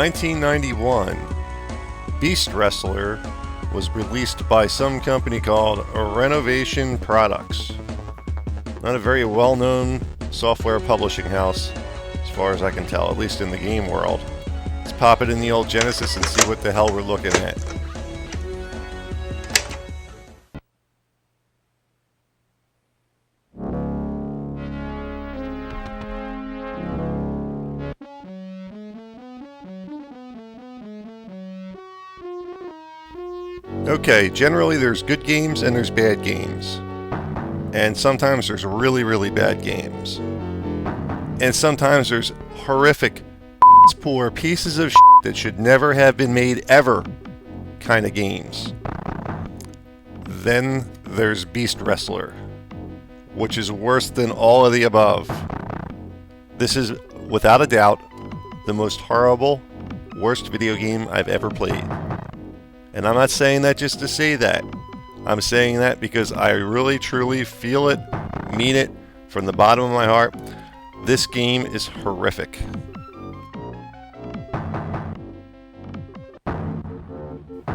1991, Beast Wrestler was released by some company called Renovation Products. Not a very well-known software publishing house, as far as I can tell, at least in the game world. Let's pop it in the old Genesis and see what the hell we're looking at. Okay, generally there's good games and there's bad games. And sometimes there's really, really bad games. And sometimes there's horrific, poor pieces of that should never have been made ever kind of games. Then there's Beast Wrestler, which is worse than all of the above. This is, without a doubt, the most horrible, worst video game I've ever played. And I'm not saying that just to say that. I'm saying that because I really, truly feel it, mean it, from the bottom of my heart. This game is horrific.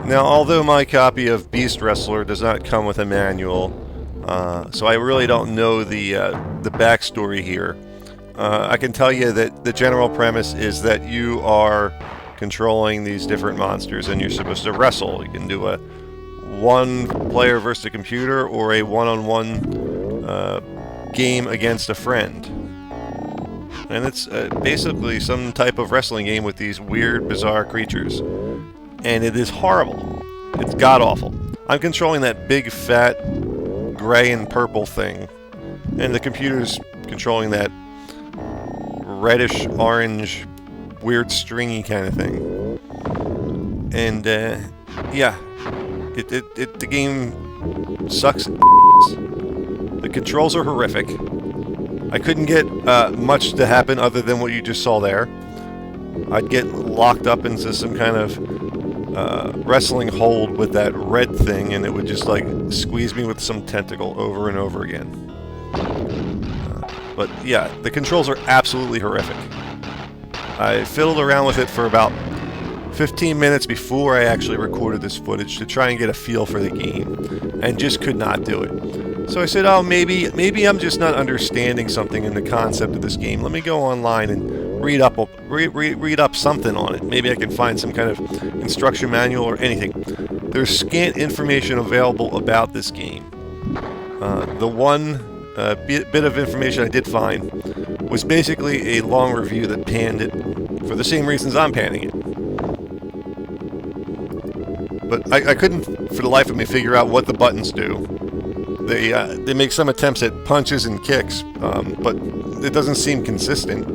Now, although my copy of Beast Wrestler does not come with a manual, so I really don't know the backstory here, I can tell you that the general premise is that you are controlling these different monsters and you're supposed to wrestle. You can do a one player versus a computer or a one-on-one game against a friend. And it's basically some type of wrestling game with these weird, bizarre creatures. And it is horrible. It's god-awful. I'm controlling that big, fat, gray and purple thing. And the computer's controlling that reddish, orange, weird stringy kind of thing. And yeah, the game sucks. The controls are horrific. I couldn't get much to happen other than what you just saw there. I'd get locked up into some kind of wrestling hold with that red thing, and it would just like squeeze me with some tentacle over and over again. But yeah, the controls are absolutely horrific. I fiddled around with it for about 15 minutes before I actually recorded this footage to try and get a feel for the game, and just could not do it. So I said, oh, maybe I'm just not understanding something in the concept of this game. Let me go online and read up something on it. Maybe I can find some kind of instruction manual or anything. There's scant information available about this game. The one bit of information I did find was basically a long review that panned it for the same reasons I'm panning it. But I couldn't, for the life of me, figure out what the buttons do. They make some attempts at punches and kicks, but it doesn't seem consistent.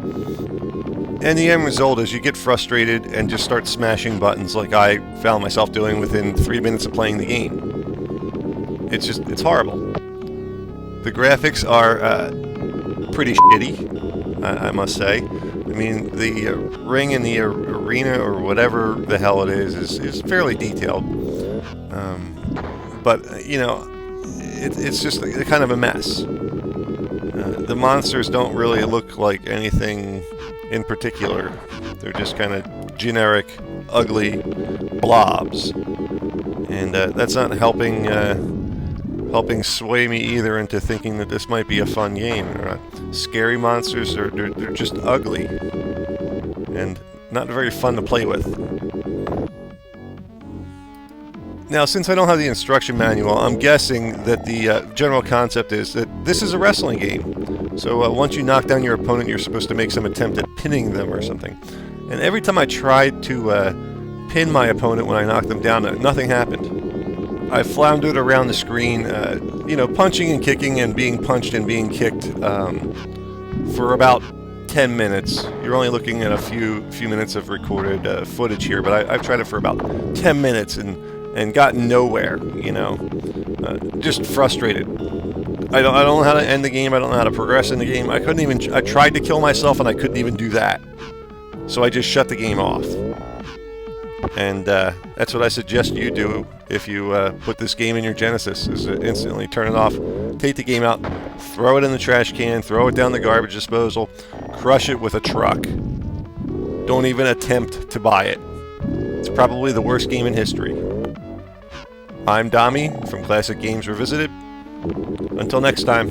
And the end result is you get frustrated and just start smashing buttons like I found myself doing within 3 minutes of playing the game. It's horrible. The graphics are pretty shitty, I must say. I mean, the ring in the arena, or whatever the hell it is fairly detailed. But, you know, it's just kind of a mess. The monsters don't really look like anything in particular. They're just kind of generic, ugly blobs. And that's not helping sway me either into thinking that this might be a fun game. They're not scary monsters, they're just ugly and not very fun to play with. Now, since I don't have the instruction manual, I'm guessing that the general concept is that this is a wrestling game. So once you knock down your opponent, you're supposed to make some attempt at pinning them or something. And every time I tried to pin my opponent when I knocked them down, nothing happened. I floundered around the screen, you know, punching and kicking and being punched and being kicked for about 10 minutes. You're only looking at a few minutes of recorded footage here, but I've tried it for about 10 minutes and gotten nowhere, you know. Just frustrated. I don't know how to end the game. I don't know how to progress in the game. I tried to kill myself and I couldn't even do that. So I just shut the game off. And that's what I suggest you do if you put this game in your Genesis, is to instantly turn it off, take the game out, throw it in the trash can, throw it down the garbage disposal, crush it with a truck. Don't even attempt to buy it. It's probably the worst game in history. I'm Dommy from Classic Games Revisited. Until next time.